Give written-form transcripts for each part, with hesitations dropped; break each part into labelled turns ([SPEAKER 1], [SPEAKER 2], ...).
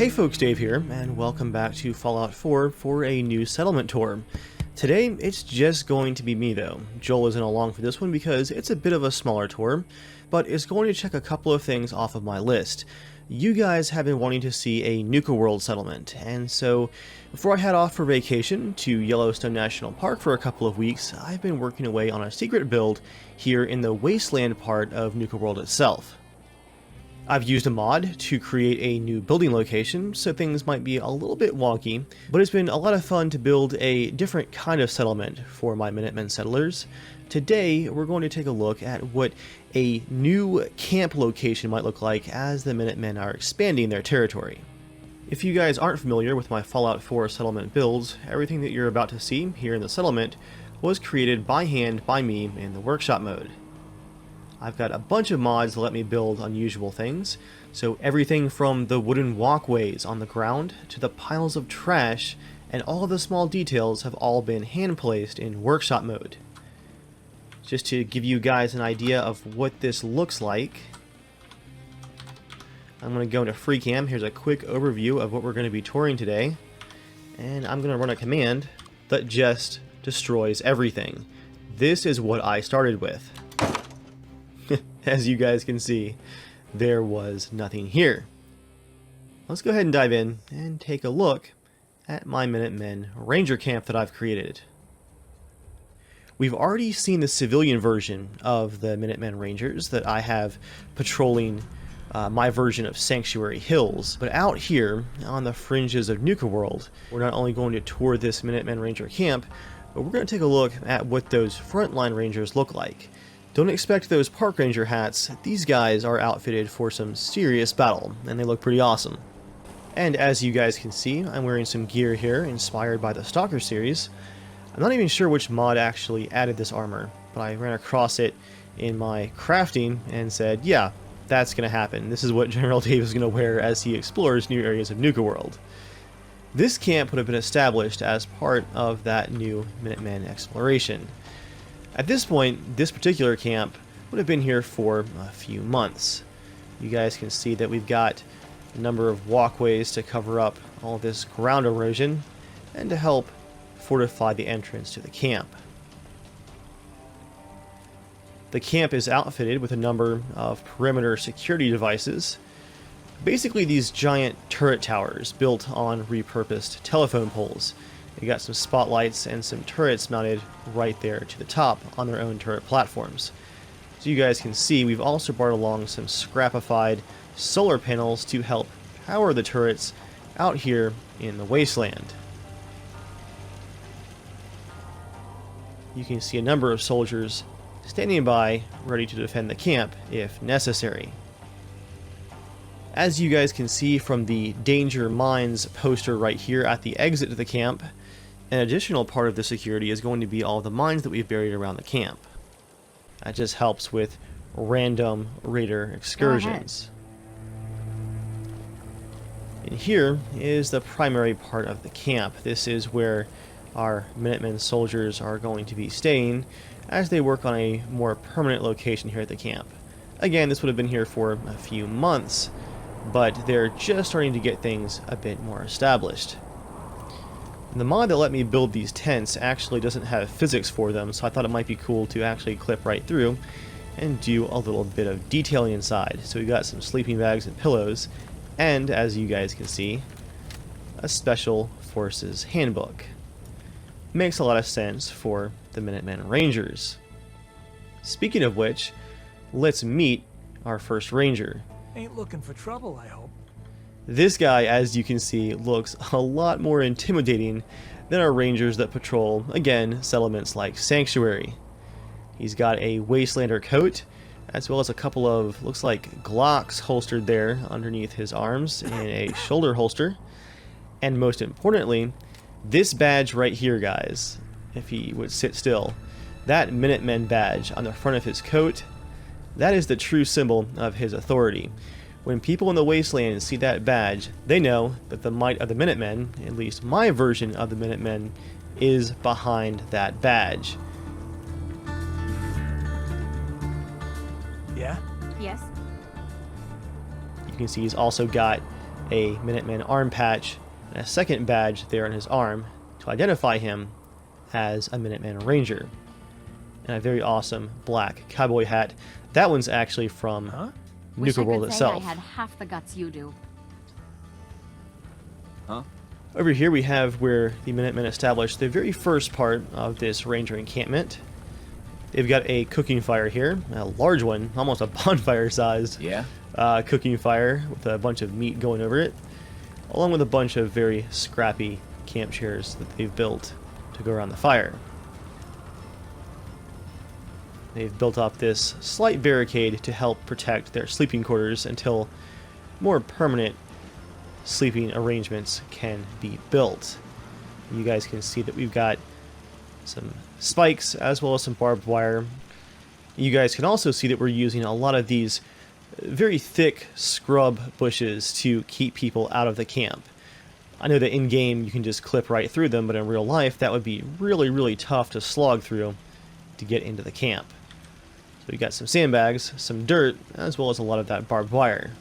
[SPEAKER 1] Hey folks, Dave here, and welcome back to Fallout 4 for a new settlement tour. Today, it's just going to be me though. Joel isn't along for this one because it's a bit of a smaller tour, but it's going to check a couple of things off of my list. You guys have been wanting to see a Nuka-WORLD settlement, and so before I head off for vacation to Yellowstone National Park for a couple of weeks, I've been working away on a secret build here in the wasteland part of Nuka-WORLD itself. I've used a mod to create a new building location, so things might be a little bit wonky, but it's been a lot of fun to build a different kind of settlement for my Minutemen settlers. Today, we're going to take a look at what a new camp location might look like as the Minutemen are expanding their territory. If you guys aren't familiar with my Fallout 4 settlement builds, everything that you're about to see here in the settlement was created by hand by me in the workshop mode. I've got a bunch of mods that let me build unusual things, so everything from the wooden walkways on the ground to the piles of trash and all of the small details have all been hand placed in workshop mode. Just to give you guys an idea of what this looks like, I'm going to go into FreeCam. Here's a quick overview of what we're going to be touring today, and I'm going to run a command that just destroys everything. This is what I started with. As you guys can see, there was nothing here. Let's go ahead and dive in and take a look at my Minutemen Ranger Camp that I've created. We've already seen the civilian version of the Minutemen Rangers that I have patrolling my version of Sanctuary Hills, but out here on the fringes of Nuka-WORLD, we're not only going to tour this Minutemen Ranger Camp, but we're going to take a look at what those frontline rangers look like. Don't expect those park ranger hats. These guys are outfitted for some serious battle, and they look pretty awesome. And as you guys can see, I'm wearing some gear here inspired by the Stalker series. I'm not even sure which mod actually added this armor, but I ran across it in my crafting and said, yeah, that's going to happen. This is what RangerDave is going to wear as he explores new areas of Nuka-WORLD. This camp would have been established as part of that new Minutemen exploration. At this point, this particular camp would have been here for a few months. You guys can see that we've got a number of walkways to cover up all this ground erosion and to help fortify the entrance to the camp. The camp is outfitted with a number of perimeter security devices. Basically these giant turret towers built on repurposed telephone poles. You got some spotlights and some turrets mounted right there to the top on their own turret platforms. So you guys can see we've also brought along some scrapified solar panels to help power the turrets out here in the wasteland. You can see a number of soldiers standing by ready to defend the camp if necessary. As you guys can see from the Danger Mines poster right here at the exit to the camp, an additional part of the security is going to be all the mines that we've buried around the camp. That just helps with random raider excursions. And here is the primary part of the camp. This is where our Minutemen soldiers are going to be staying as they work on a more permanent location here at the camp. Again, this would have been here for a few months, but they're just starting to get things a bit more established. The mod that let me build these tents actually doesn't have physics for them, so I thought it might be cool to actually clip right through and do a little bit of detailing inside. So we got some sleeping bags and pillows, and as you guys can see, a Special Forces handbook. Makes a lot of sense for the Minutemen Rangers. Speaking of which, let's meet our first ranger.
[SPEAKER 2] Ain't looking for trouble, I hope.
[SPEAKER 1] This guy, as you can see, looks a lot more intimidating than our rangers that patrol, again, settlements like Sanctuary. He's got a Wastelander coat, as well as a couple of, looks like Glocks holstered there underneath his arms in a shoulder holster. And most importantly, this badge right here, guys, if he would sit still, that Minutemen badge on the front of his coat, that is the true symbol of his authority. When people in the wasteland see that badge, they know that the might of the Minutemen, at least my version of the Minutemen, is behind that badge.
[SPEAKER 2] Yeah?
[SPEAKER 3] Yes.
[SPEAKER 1] You can see he's also got a Minutemen arm patch and a second badge there on his arm to identify him as a Minutemen Ranger. And a very awesome black cowboy hat. That one's actually from NUKA-WORLD itself.
[SPEAKER 3] I had half the guts you do.
[SPEAKER 1] Over here we have where the Minutemen established the very first part of this Ranger encampment. They've got a cooking fire here, a large one, almost a bonfire-sized cooking fire with a bunch of meat going over it, along with a bunch of very scrappy camp chairs that they've built to go around the fire. They've built up this slight barricade to help protect their sleeping quarters until more permanent sleeping arrangements can be built. You guys can see that we've got some spikes as well as some barbed wire. You guys can also see that we're using a lot of these very thick scrub bushes to keep people out of the camp. I know that in game you can just clip right through them, but in real life that would be really tough to slog through to get into the camp. So we got some sandbags, some dirt, as well as a lot of that barbed wire.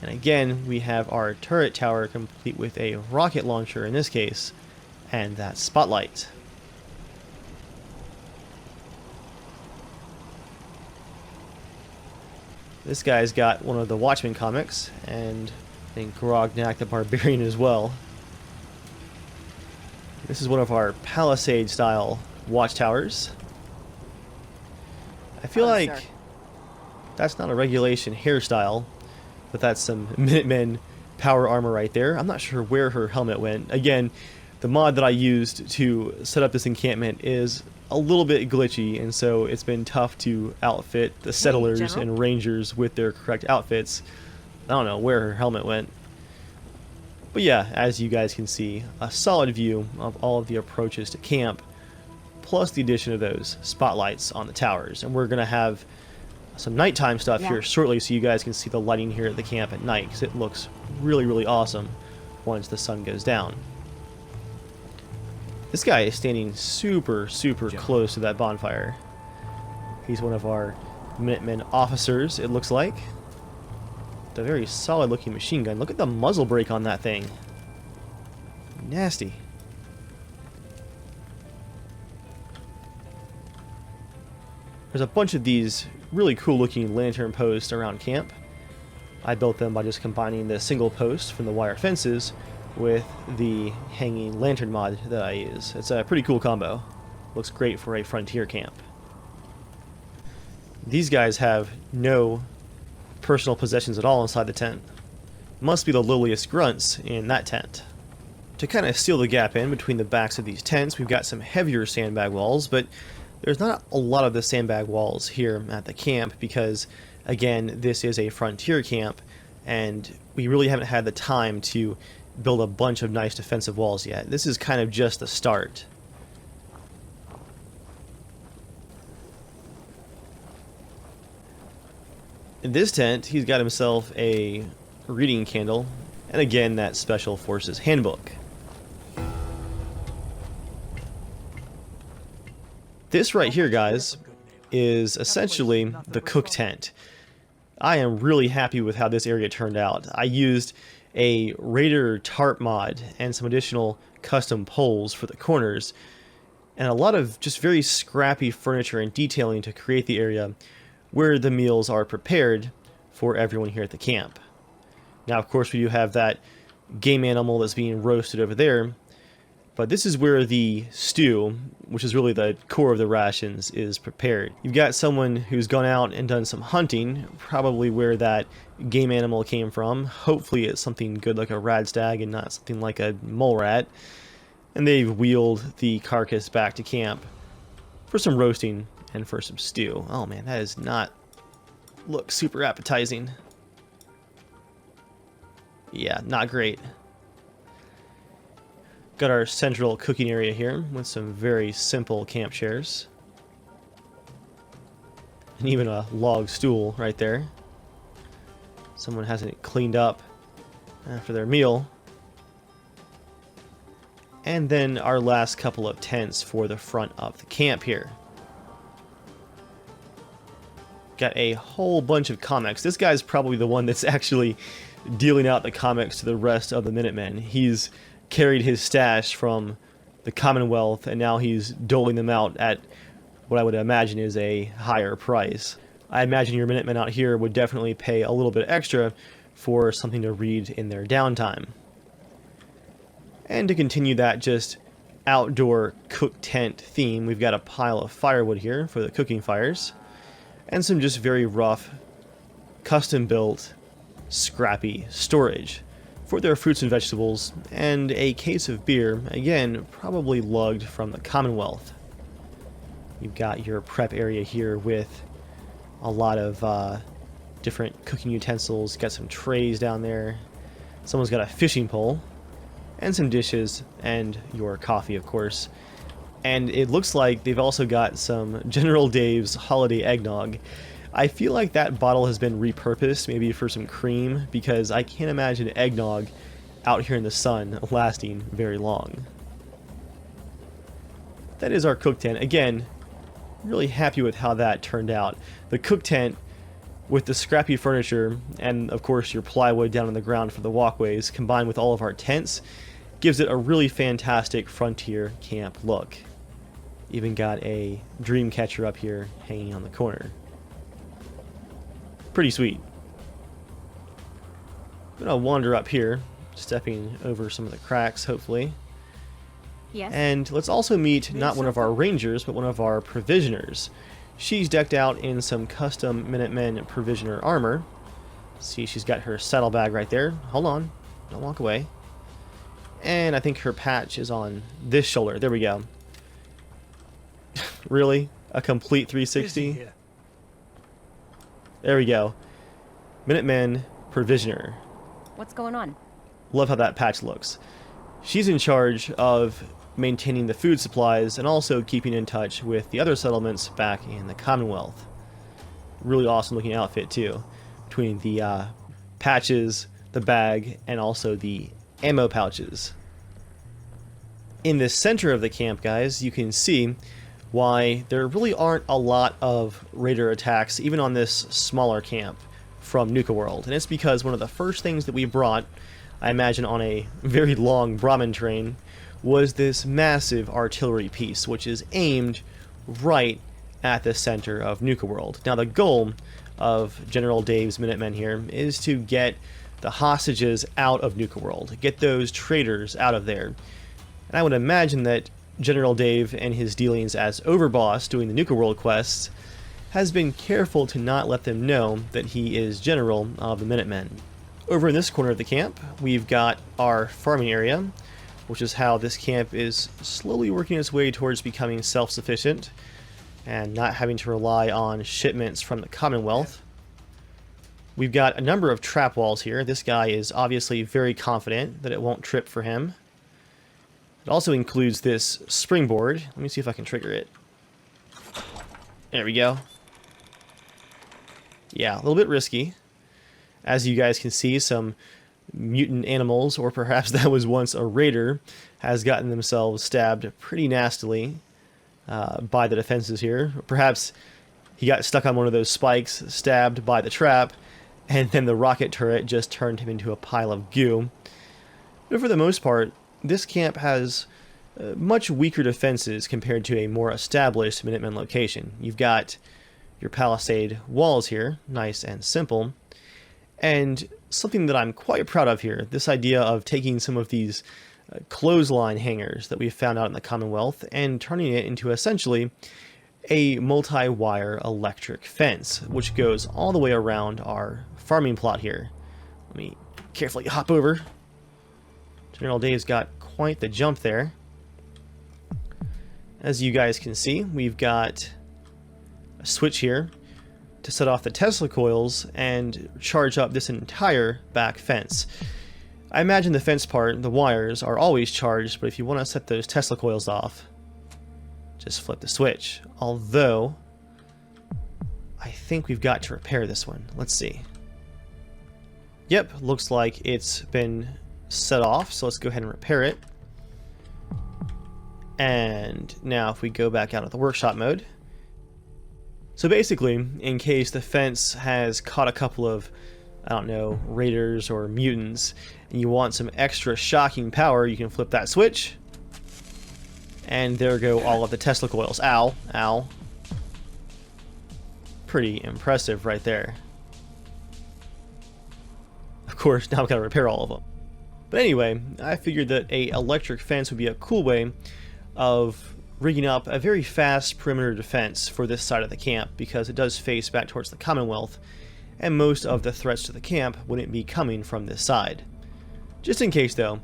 [SPEAKER 1] And again, we have our turret tower complete with a rocket launcher in this case, and that spotlight. This guy's got one of the Watchmen comics, and I think Grognak the Barbarian as well. This is one of our Palisade style watchtowers. I feel like that's not a regulation hairstyle, but that's some Minutemen power armor right there. I'm not sure where her helmet went. Again, the mod that I used to set up this encampment is a little bit glitchy, and so it's been tough to outfit the settlers and rangers with their correct outfits. I don't know where her helmet went. But yeah, as you guys can see, a solid view of all of the approaches to camp, plus the addition of those spotlights on the towers. And we're going to have some nighttime stuff here shortly so you guys can see the lighting here at the camp at night, because it looks really awesome once the sun goes down. This guy is standing super close to that bonfire. He's one of our Minutemen officers, it looks like. With a very solid looking machine gun. Look at the muzzle brake on that thing. Nasty. There's a bunch of these really cool looking lantern posts around camp. I built them by just combining the single post from the wire fences with the hanging lantern mod that I use. It's a pretty cool combo. Looks great for a frontier camp. These guys have no personal possessions at all inside the tent. Must be the lowliest grunts in that tent. To kind of seal the gap in between the backs of these tents, we've got some heavier sandbag walls, but there's not a lot of the sandbag walls here at the camp because, again, this is a frontier camp, and we really haven't had the time to build a bunch of nice defensive walls yet. This is kind of just the start. In this tent, he's got himself a reading candle, and again, that Special Forces handbook. This right here, guys, is essentially the cook tent. I am really happy with how this area turned out. I used a Raider tarp mod and some additional custom poles for the corners, and a lot of just very scrappy furniture and detailing to create the area where the meals are prepared for everyone here at the camp. Now, of course, we do have that game animal that's being roasted over there, but this is where the stew, which is really the core of the rations, is prepared. You've got someone who's gone out and done some hunting, probably where that game animal came from. Hopefully it's something good like a radstag and not something like a mole rat. And they've wheeled the carcass back to camp for some roasting and for some stew. Oh man, that does not look super appetizing. Yeah, not great. Got our central cooking area here with some very simple camp chairs. And even a log stool right there. Someone hasn't cleaned up after their meal. And then our last couple of tents for the front of the camp here. Got a whole bunch of comics. This guy's probably the one that's actually dealing out the comics to the rest of the Minutemen. He's carried his stash from the Commonwealth, and now he's doling them out at what I would imagine is a higher price. I imagine your Minutemen out here would definitely pay a little bit extra for something to read in their downtime. And to continue that just outdoor cook tent theme, we've got a pile of firewood here for the cooking fires, and some just very rough, custom-built, scrappy storage for their fruits and vegetables, and a case of beer, again, probably lugged from the Commonwealth. You've got your prep area here with a lot of different cooking utensils. Got some trays down there. Someone's got a fishing pole, and some dishes, and your coffee, of course. And it looks like they've also got some General Dave's holiday eggnog. I feel like that bottle has been repurposed, maybe for some cream, because I can't imagine eggnog out here in the sun lasting very long. That is our cook tent. Again, really happy with how that turned out. The cook tent with the scrappy furniture and of course your plywood down on the ground for the walkways, combined with all of our tents, gives it a really fantastic frontier camp look. Even got a dream catcher up here hanging on the corner. Pretty sweet. I'm gonna wander up here, stepping over some of the cracks, hopefully.
[SPEAKER 3] Yes.
[SPEAKER 1] And let's also meet not one of our rangers, but one of our provisioners. She's decked out in some custom Minutemen provisioner armor. See, she's got her saddlebag right there. Hold on, don't walk away. And I think her patch is on this shoulder. There we go. Really? A complete 360? There we go. Minutemen provisioner.
[SPEAKER 3] What's going on?
[SPEAKER 1] Love how that patch looks. She's in charge of maintaining the food supplies and also keeping in touch with the other settlements back in the Commonwealth. Really awesome looking outfit too, between the patches, the bag, and also the ammo pouches. In the center of the camp, guys, you can see why there really aren't a lot of raider attacks even on this smaller camp from NUKA-WORLD, and it's because one of the first things that we brought, I imagine on a very long Brahman train, was this massive artillery piece, which is aimed right at the center of NUKA-WORLD. Now the goal of General Dave's Minutemen here is to get the hostages out of NUKA-WORLD, get those traitors out of there. And I would imagine that General Dave and his dealings as overboss doing the NUKA-WORLD quests has been careful to not let them know that he is general of the Minutemen. Over in this corner of the camp, we've got our farming area, which is how this camp is slowly working its way towards becoming self-sufficient and not having to rely on shipments from the Commonwealth. We've got a number of trap walls here. This guy is obviously very confident that it won't trip for him. It also includes this springboard. Let me see if I can trigger it. There we go. Yeah, a little bit risky. As you guys can see, some mutant animals, or perhaps that was once a raider, has gotten themselves stabbed pretty nastily by the defenses here. Perhaps he got stuck on one of those spikes, stabbed by the trap, and then the rocket turret just turned him into a pile of goo. But for the most part, this camp has much weaker defenses compared to a more established Minutemen location. You've got your Palisade Walls here, nice and simple. And something that I'm quite proud of here, this idea of taking some of these clothesline hangers that we found out in the Commonwealth and turning it into essentially a multi-wire electric fence, which goes all the way around our farming plot here. Let me carefully hop over. General Dave's got quite the jump there. As you guys can see, we've got a switch here to set off the Tesla coils and charge up this entire back fence. I imagine the fence part, the wires, are always charged, but if you want to set those Tesla coils off, just flip the switch. Although, I think we've got to repair this one. Let's see. Yep, looks like it's been set off, so let's go ahead and repair it. And now if we go back out of the workshop mode. So basically, in case the fence has caught a couple of I don't know, raiders or mutants, and you want some extra shocking power, you can flip that switch. And there go all of the Tesla coils. Ow, ow. Pretty impressive right there. Of course, now I've got to repair all of them. But anyway, I figured that a electric fence would be a cool way of rigging up a very fast perimeter defense for this side of the camp, because it does face back towards the Commonwealth, and most of the threats to the camp wouldn't be coming from this side. Just in case though,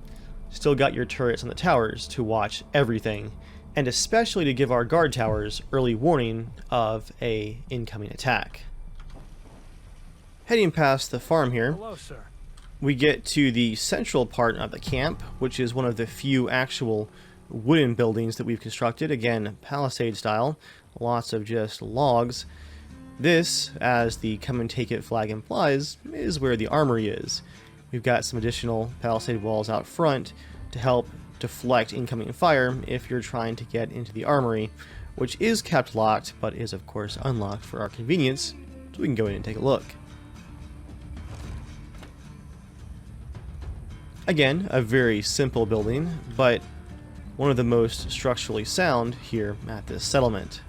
[SPEAKER 1] still got your turrets on the towers to watch everything, and especially to give our guard towers early warning of a incoming attack. Heading past the farm here,
[SPEAKER 2] Hello, sir.
[SPEAKER 1] we get to the central part of the camp, which is one of the few actual wooden buildings that we've constructed. Again, Palisade style, lots of just logs. This, as the come and take it flag implies, is where the armory is. We've got some additional Palisade walls out front to help deflect incoming fire if you're trying to get into the armory, which is kept locked, but is of course unlocked for our convenience, so we can go in and take a look. Again, a very simple building, but one of the most structurally sound here at this settlement.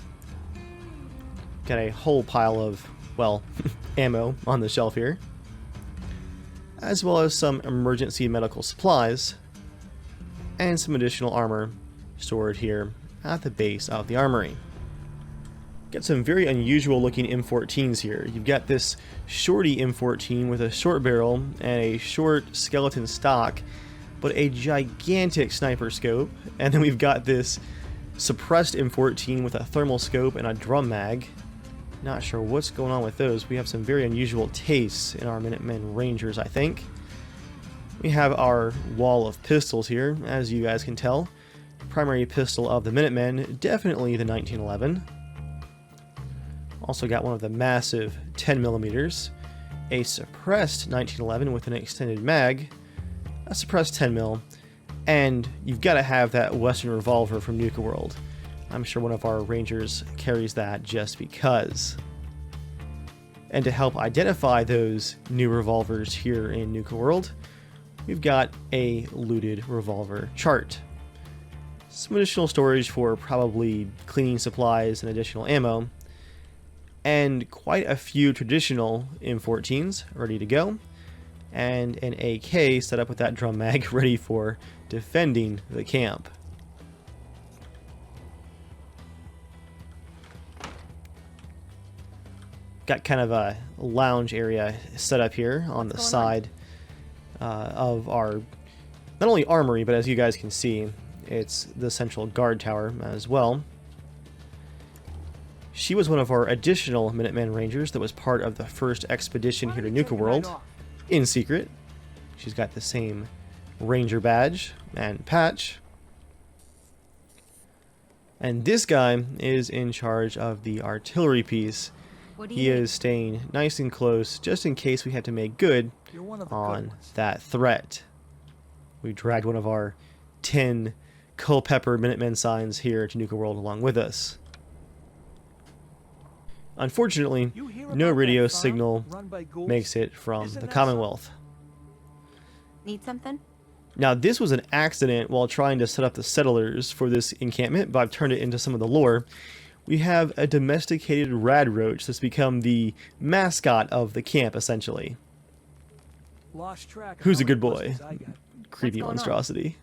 [SPEAKER 1] Got a whole pile of, well, ammo on the shelf here, as well as some emergency medical supplies, and some additional armor stored here at the base of the armory. Got some very unusual looking M14s here. You've got this shorty M14 with a short barrel and a short skeleton stock, but a gigantic sniper scope. And then we've got this suppressed M14 with a thermal scope and a drum mag. Not sure what's going on with those. We have some very unusual tastes in our Minutemen Rangers, I think. We have our wall of pistols here, as you guys can tell. Primary pistol of the Minutemen, definitely the 1911. Also got one of the massive 10mm, a suppressed 1911 with an extended mag, a suppressed 10mm, and you've got to have that Western revolver from NUKA-WORLD. I'm sure one of our Rangers carries that just because. And to help identify those new revolvers here in NUKA-WORLD, we've got a looted revolver chart. Some additional storage for probably cleaning supplies and additional ammo, and quite a few traditional M14s ready to go, and an AK set up with that drum mag ready for defending the camp. Got kind of a lounge area set up here on the side of our, not only armory, but as you guys can see, it's the central guard tower as well. She was one of our additional Minutemen Rangers that was part of the first expedition here to NUKA-WORLD, in secret. She's got the same Ranger badge and patch. And this guy is in charge of the artillery piece. He is staying nice and close, just in case we have to make good on that threat. We dragged one of our 10 Culpeper Minutemen signs here to NUKA-WORLD along with us. Unfortunately, no radio signal makes it from the Commonwealth.
[SPEAKER 3] Need something?
[SPEAKER 1] Now, this was an accident while trying to set up the settlers for this encampment, but I've turned it into some of the lore. We have a domesticated rad roach that's become the mascot of the camp, essentially.
[SPEAKER 2] Lost track.
[SPEAKER 1] Who's a good boy? Creepy monstrosity.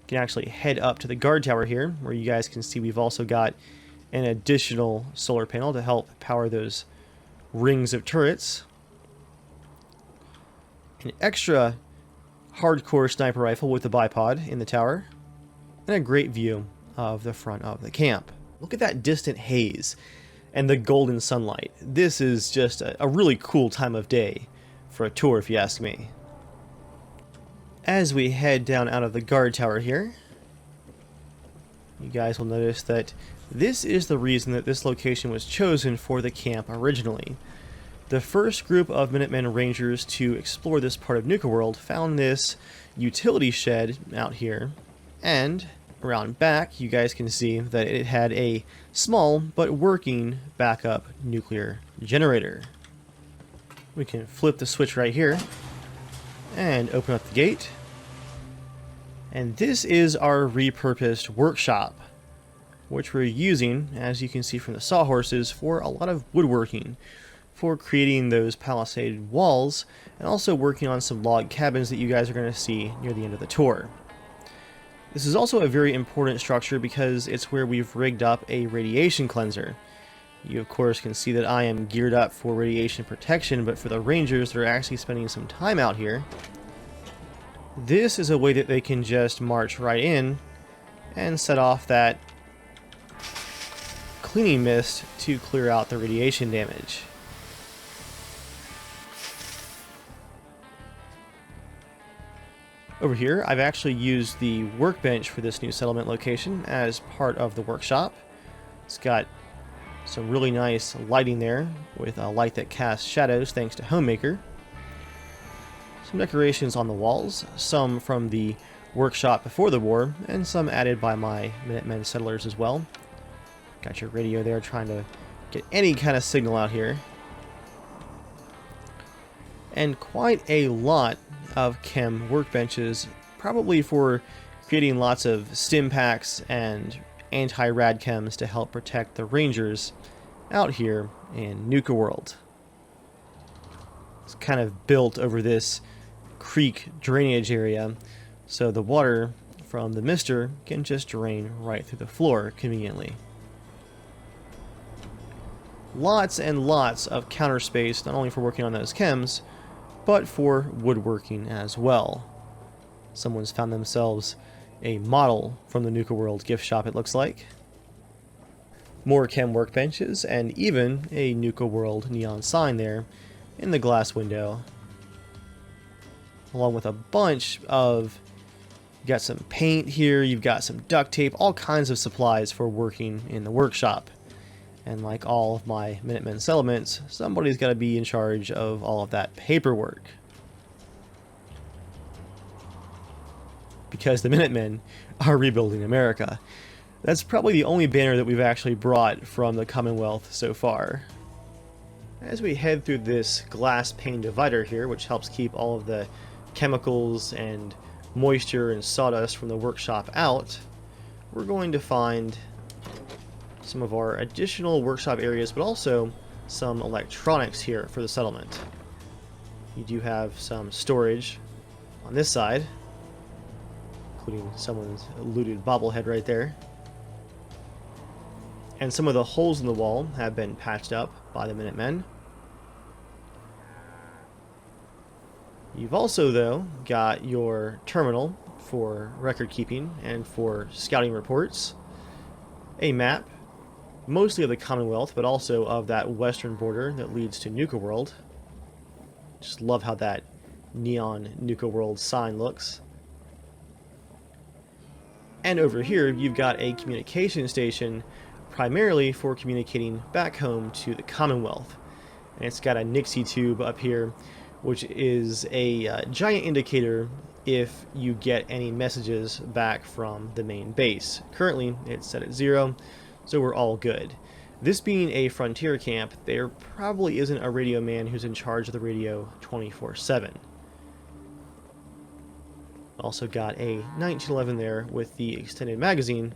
[SPEAKER 1] You can actually head up to the guard tower here, where you guys can see we've also got an additional solar panel to help power those rings of turrets. An extra hardcore sniper rifle with the bipod in the tower, and a great view of the front of the camp. Look at that distant haze and the golden sunlight. This is just a really cool time of day for a tour, if you ask me. As we head down out of the guard tower here, you guys will notice that this is the reason that this location was chosen for the camp originally. The first group of Minutemen Rangers to explore this part of NUKA-WORLD found this utility shed out here and around back, you guys can see that it had a small but working backup nuclear generator. We can flip the switch right here and open up the gate. And this is our repurposed workshop, which we're using, as you can see from the sawhorses, for a lot of woodworking, for creating those palisade walls, and also working on some log cabins that you guys are going to see near the end of the tour. This is also a very important structure because it's where we've rigged up a radiation cleanser. You of course can see that I am geared up for radiation protection, but for the rangers that are actually spending some time out here, this is a way that they can just march right in and set off that cleaning mist to clear out the radiation damage. Over here, I've actually used the workbench for this new settlement location as part of the workshop. It's got some really nice lighting there with a light that casts shadows thanks to Homemaker. Some decorations on the walls, some from the workshop before the war, and some added by my Minutemen settlers as well. Got your radio there trying to get any kind of signal out here. And quite a lot of chem workbenches, probably for creating lots of stim packs and anti-rad chems to help protect the rangers out here in Nuka World. It's kind of built over this creek drainage area, so the water from the mister can just drain right through the floor conveniently. Lots and lots of counter space, not only for working on those chems, but for woodworking as well. Someone's found themselves a model from the Nuka World gift shop, it looks like. More chem workbenches, and even a Nuka World neon sign there in the glass window. Along with a bunch of, you've got some paint here, you've got some duct tape, all kinds of supplies for working in the workshop. And like all of my Minutemen settlements, somebody's got to be in charge of all of that paperwork. Because the Minutemen are rebuilding America. That's probably the only banner that we've actually brought from the Commonwealth so far. As we head through this glass pane divider here, which helps keep all of the chemicals and moisture and sawdust from the workshop out, we're going to find some of our additional workshop areas, but also some electronics here for the settlement. You do have some storage on this side, including someone's looted bobblehead right there. And some of the holes in the wall have been patched up by the Minutemen. You've also, though, got your terminal for record keeping and for scouting reports, a map, mostly of the Commonwealth, but also of that western border that leads to Nuka World. Just love how that neon Nuka World sign looks. And over here, you've got a communication station, primarily for communicating back home to the Commonwealth. And it's got a Nixie tube up here, which is a giant indicator if you get any messages back from the main base. Currently, it's set at 0. So we're all good. This being a frontier camp, there probably isn't a radio man who's in charge of the radio 24/7. Also got a 1911 there with the extended magazine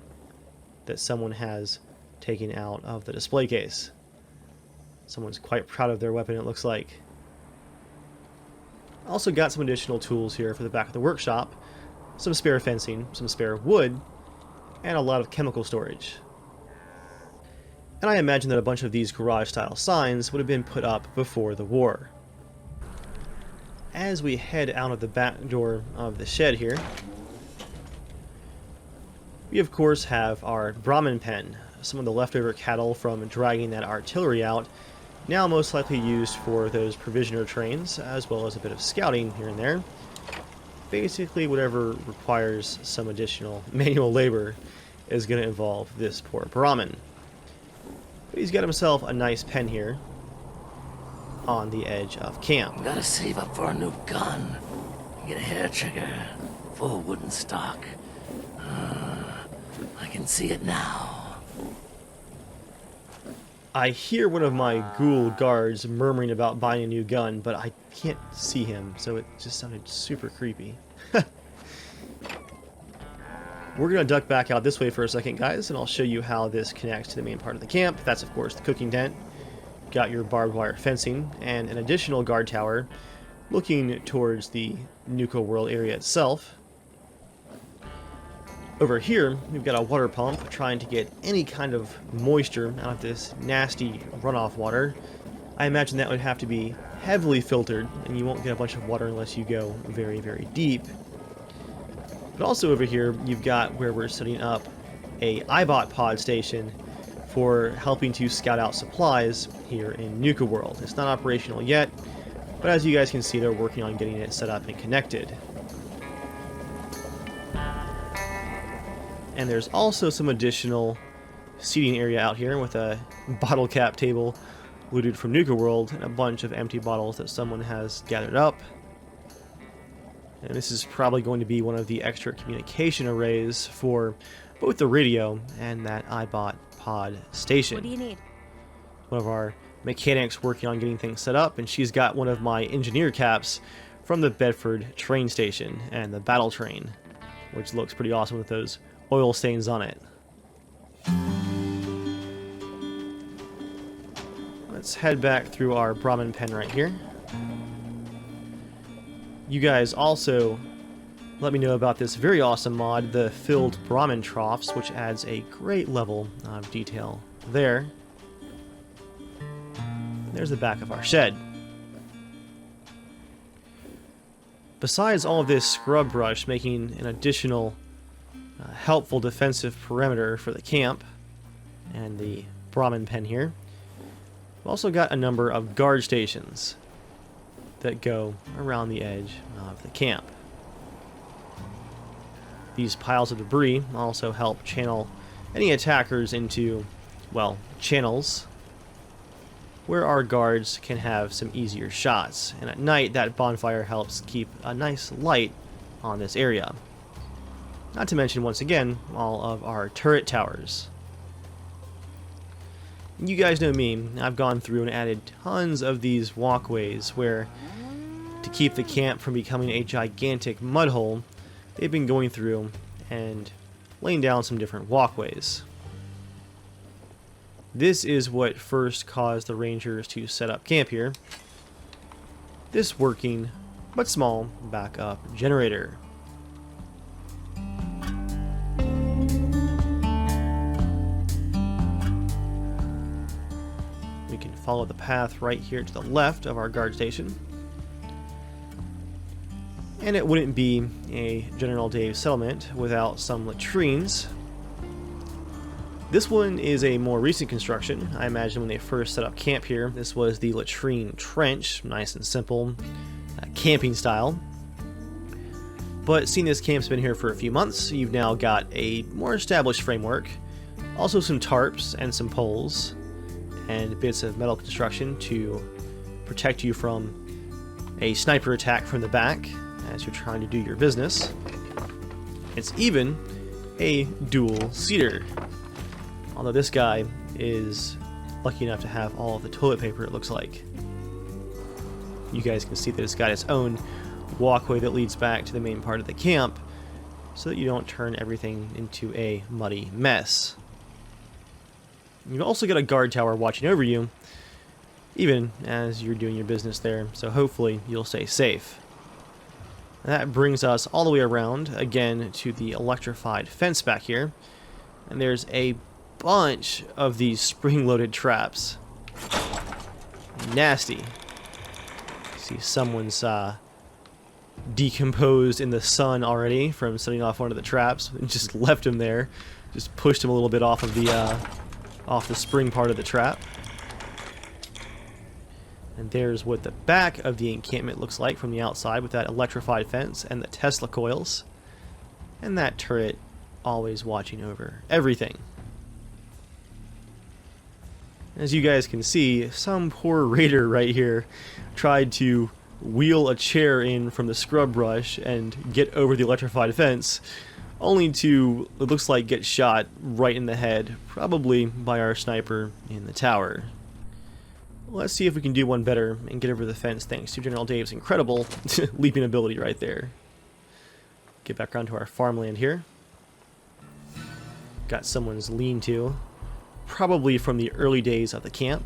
[SPEAKER 1] that someone has taken out of the display case. Someone's quite proud of their weapon, it looks like. Also got some additional tools here for the back of the workshop, some spare fencing, some spare wood, and a lot of chemical storage. And I imagine that a bunch of these garage-style signs would have been put up before the war. As we head out of the back door of the shed here, we of course have our Brahman Pen, some of the leftover cattle from dragging that artillery out, now most likely used for those provisioner trains, as well as a bit of scouting here and there. Basically, whatever requires some additional manual labor is going to involve this poor Brahman. But he's got himself a nice pen here on the edge of camp.
[SPEAKER 4] Gotta save up for a new gun. Get a hair trigger, full wooden stock. I can see it now.
[SPEAKER 1] I hear one of my ghoul guards murmuring about buying a new gun, but I can't see him, so it just sounded super creepy. We're going to duck back out this way for a second, guys, and I'll show you how this connects to the main part of the camp. That's, of course, the cooking tent. Got your barbed wire fencing, and an additional guard tower looking towards the Nuka-World area itself. Over here, we've got a water pump trying to get any kind of moisture out of this nasty runoff water. I imagine that would have to be heavily filtered, and you won't get a bunch of water unless you go very, very deep. But also over here, you've got where we're setting up a iBot pod station for helping to scout out supplies here in Nuka-World. It's not operational yet, but as you guys can see, they're working on getting it set up and connected. And there's also some additional seating area out here with a bottle cap table looted from Nuka-World and a bunch of empty bottles that someone has gathered up. And this is probably going to be one of the extra communication arrays for both the radio and that iBot pod station.
[SPEAKER 3] What do you need?
[SPEAKER 1] One of our mechanics working on getting things set up, and she's got one of my engineer caps from the Bedford train station and the battle train, which looks pretty awesome with those oil stains on it. Let's head back through our Brahman Pen right here. You guys also let me know about this very awesome mod, the Filled Brahman Troughs, which adds a great level of detail there. There's the back of our shed. Besides all of this scrub brush making an additional helpful defensive perimeter for the camp and the Brahman Pen here, we've also got a number of guard stations that go around the edge of the camp. These piles of debris also help channel any attackers into, well, channels where our guards can have some easier shots. And at night, that bonfire helps keep a nice light on this area. Not to mention, once again, all of our turret towers. You guys know me, I've gone through and added tons of these walkways where, to keep the camp from becoming a gigantic mud hole, they've been going through and laying down some different walkways. This is what first caused the Rangers to set up camp here. This working, but small, backup generator. We can follow the path right here to the left of our guard station. And it wouldn't be a General Dave settlement without some latrines. This one is a more recent construction. I imagine when they first set up camp here, this was the Latrine Trench, nice and simple, camping style. But seeing this camp's been here for a few months, you've now got a more established framework, also some tarps and some poles, and bits of metal construction to protect you from a sniper attack from the back as you're trying to do your business. It's even a dual seater. Although this guy is lucky enough to have all of the toilet paper, it looks like. You guys can see that it's got its own walkway that leads back to the main part of the camp so that you don't turn everything into a muddy mess. You've also got a guard tower watching over you, even as you're doing your business there, so hopefully you'll stay safe. That brings us all the way around, again, to the electrified fence back here. And there's a bunch of these spring-loaded traps. Nasty. See, someone's decomposed in the sun already from setting off one of the traps and just left him there. Just pushed him a little bit off of the spring part of the trap. And there's what the back of the encampment looks like from the outside with that electrified fence and the Tesla coils. And that turret always watching over everything. As you guys can see, some poor raider right here tried to wheel a chair in from the scrub brush and get over the electrified fence, only to, it looks like, get shot right in the head, probably by our sniper in the tower. Let's see if we can do one better and get over the fence thanks to General Dave's incredible leaping ability right there. Get back around to our farmland here. Got someone's lean-to, probably from the early days of the camp.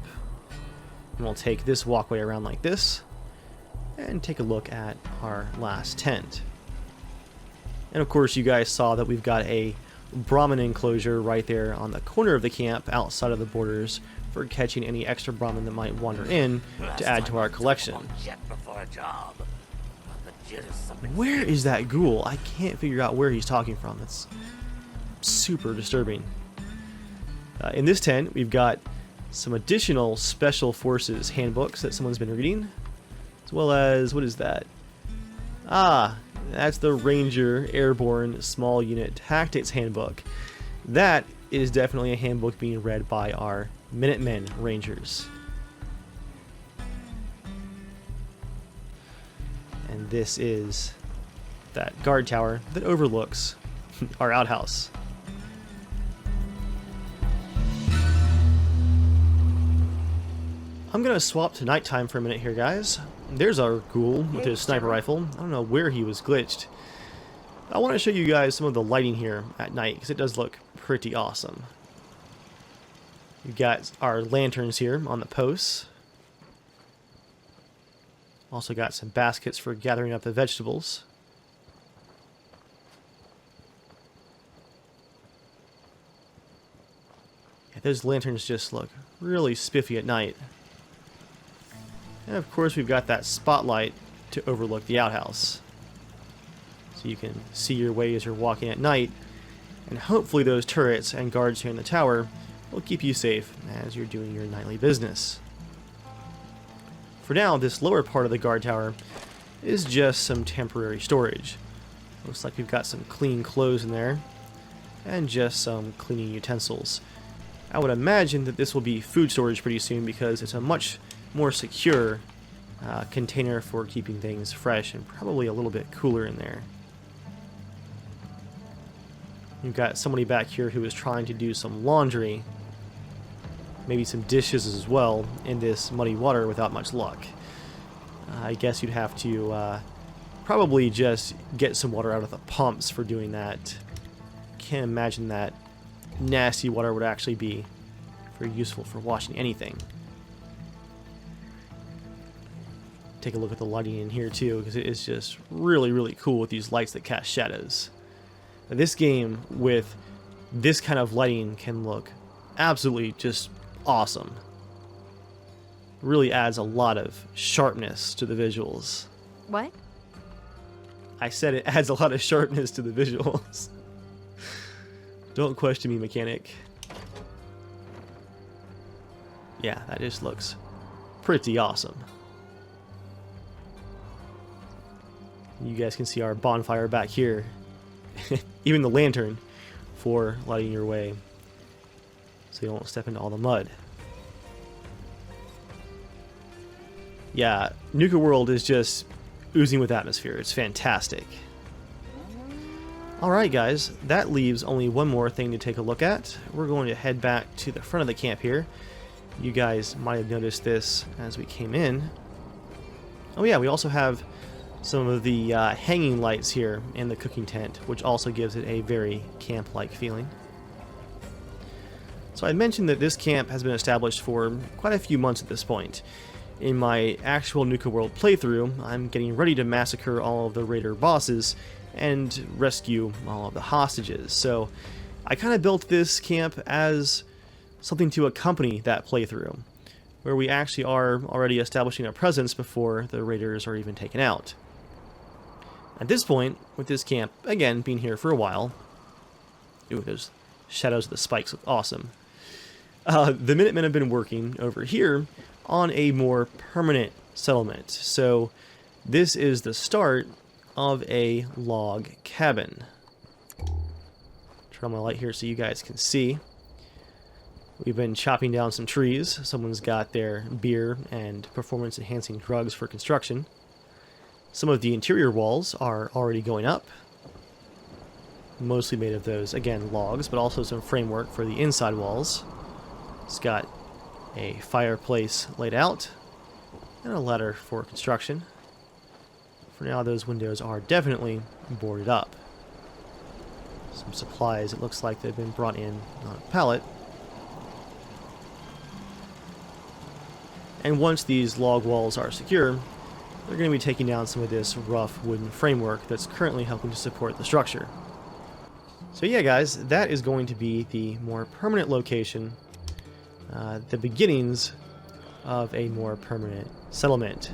[SPEAKER 1] And we'll take this walkway around like this and take a look at our last tent. And of course you guys saw that we've got a Brahman Enclosure right there on the corner of the camp outside of the borders for catching any extra Brahman that might wander in to add to our collection. Where is that ghoul? I can't figure out where he's talking from. It's super disturbing. In this tent we've got some additional Special Forces handbooks that someone's been reading, as well as, what is that? Ah, that's the Ranger Airborne Small Unit Tactics Handbook. That is definitely a handbook being read by our Minutemen Rangers. And this is that guard tower that overlooks our outhouse. I'm gonna swap to nighttime for a minute here, guys. There's our ghoul with his sniper rifle. I don't know where he was glitched. I want to show you guys some of the lighting here at night because it does look pretty awesome. We've got our lanterns here on the posts. Also got some baskets for gathering up the vegetables. Yeah, those lanterns just look really spiffy at night. And of course we've got that spotlight to overlook the outhouse. So you can see your way as you're walking at night. And hopefully those turrets and guards here in the tower will keep you safe as you're doing your nightly business. For now, this lower part of the guard tower is just some temporary storage. Looks like we've got some clean clothes in there. And just some cleaning utensils. I would imagine that this will be food storage pretty soon because it's a much more secure container for keeping things fresh and probably a little bit cooler in there. You've got somebody back here who is trying to do some laundry, maybe some dishes as well, in this muddy water without much luck. I guess you'd have to probably just get some water out of the pumps for doing that. Can't imagine that nasty water would actually be very useful for washing anything. Take a look at the lighting in here too, because it is just really, really cool with these lights that cast shadows. Now, this game with this kind of lighting can look absolutely just awesome. Really adds a lot of sharpness to the visuals.
[SPEAKER 3] What?
[SPEAKER 1] I said it adds a lot of sharpness to the visuals. Don't question me, mechanic. Yeah, that just looks pretty awesome. You guys can see our bonfire back here. Even the lantern for lighting your way so you don't step into all the mud. Yeah, Nuka World is just oozing with atmosphere. It's fantastic. Alright guys, that leaves only one more thing to take a look at. We're going to head back to the front of the camp here. You guys might have noticed this as we came in. Oh yeah, we also have some of the hanging lights here in the cooking tent, which also gives it a very camp-like feeling. So I mentioned that this camp has been established for quite a few months at this point. In my actual Nuka World playthrough, I'm getting ready to massacre all of the raider bosses and rescue all of the hostages. So I kind of built this camp as something to accompany that playthrough, where we actually are already establishing a presence before the raiders are even taken out. At this point, with this camp, again, being here for a while... Ooh, those shadows of the spikes look awesome. The Minutemen have been working over here on a more permanent settlement. So this is the start of a log cabin. Turn on my light here so you guys can see. We've been chopping down some trees. Someone's got their beer and performance-enhancing drugs for construction. Some of the interior walls are already going up. mostly made of those, again, logs, but also some framework for the inside walls. It's got a fireplace laid out and a ladder for construction. For now, those windows are definitely boarded up. Some supplies, it looks like they've been brought in on a pallet. And once these log walls are secure, they're going to be taking down some of this rough wooden framework that's currently helping to support the structure. So yeah, guys, that is going to be the more permanent location, the beginnings of a more permanent settlement.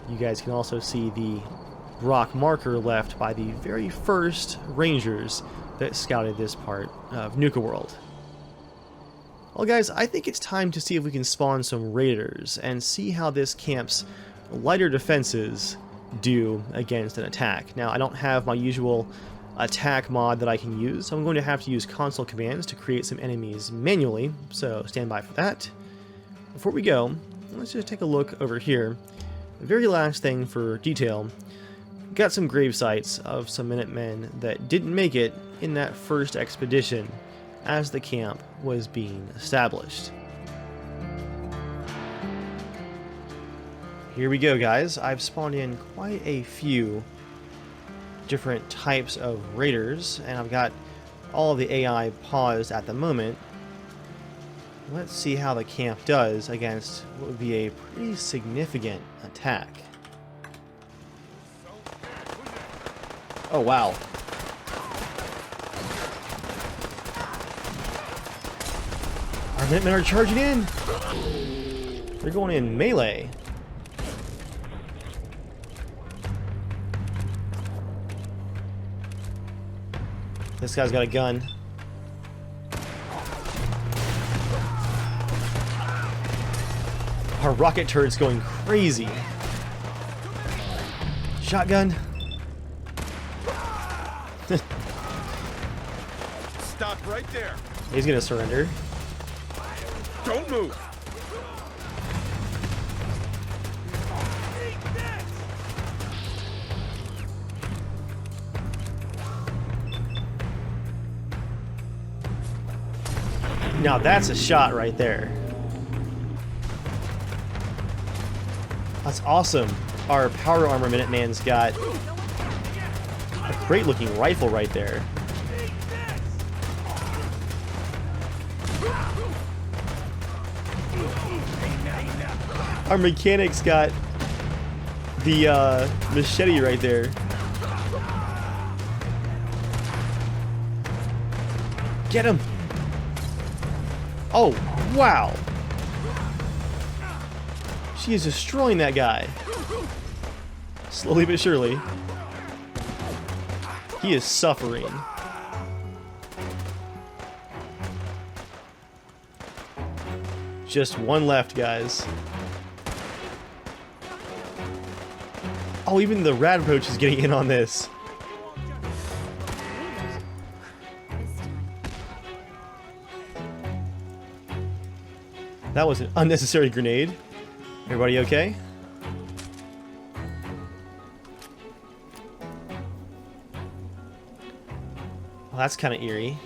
[SPEAKER 1] You guys can also see the rock marker left by the very first rangers that scouted this part of Nuka-World. Well, guys, I think it's time to see if we can spawn some raiders and see how this camp's lighter defenses do against an attack. Now, I don't have my usual attack mod that I can use, so I'm going to have to use console commands to create some enemies manually, so stand by for that. Before we go, let's just take a look over here. The very last thing for detail, got some grave sites of some Minutemen that didn't make it in that first expedition as the camp was being established. Here we go, guys. I've spawned in quite a few different types of raiders, and I've got all of the AI paused at the moment. Let's see how the camp does against what would be a pretty significant attack. Oh, wow. Our Minutemen are charging in! They're going in melee. This guy's got a gun. Our rocket turret's going crazy. Shotgun.
[SPEAKER 4] Stop right there.
[SPEAKER 1] He's gonna surrender.
[SPEAKER 4] Don't move.
[SPEAKER 1] Now that's a shot right there. That's awesome. Our power armor Minuteman's got a great looking rifle right there. Our mechanic's got the machete right there. Get him! Oh, wow! She is destroying that guy. Slowly but surely. He is suffering. Just one left, guys. Oh, even the rad approach is getting in on this. That was an unnecessary grenade. Everybody okay? Well, that's kind of eerie.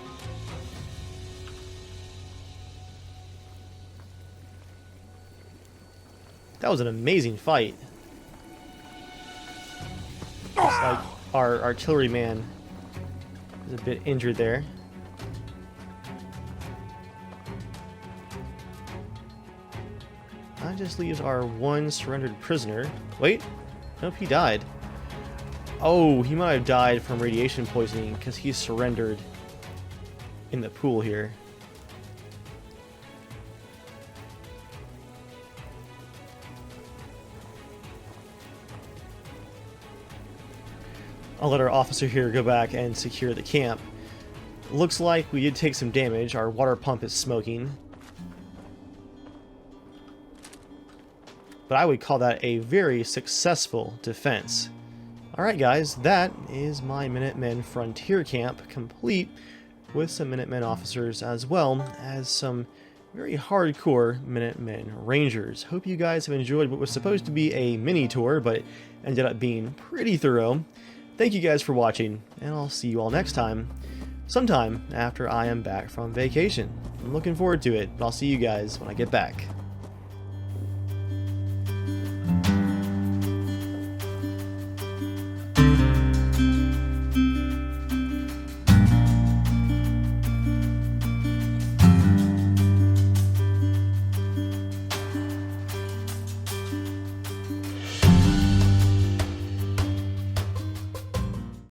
[SPEAKER 1] That was an amazing fight. Looks like our artilleryman is a bit injured there. That just leaves our one surrendered prisoner. Wait, nope, he died. Oh, he might have died from radiation poisoning because he surrendered in the pool here. I'll let our officer here go back and secure the camp. Looks like we did take some damage. Our water pump is smoking. But I would call that a very successful defense. Alright guys, that is my Minutemen Frontier Camp complete with some Minutemen officers as well as some very hardcore Minutemen Rangers. Hope you guys have enjoyed what was supposed to be a mini tour but ended up being pretty thorough. thank you guys for watching, and I'll see you all next time, sometime after I am back from vacation. I'm looking forward to it, but I'll see you guys when I get back.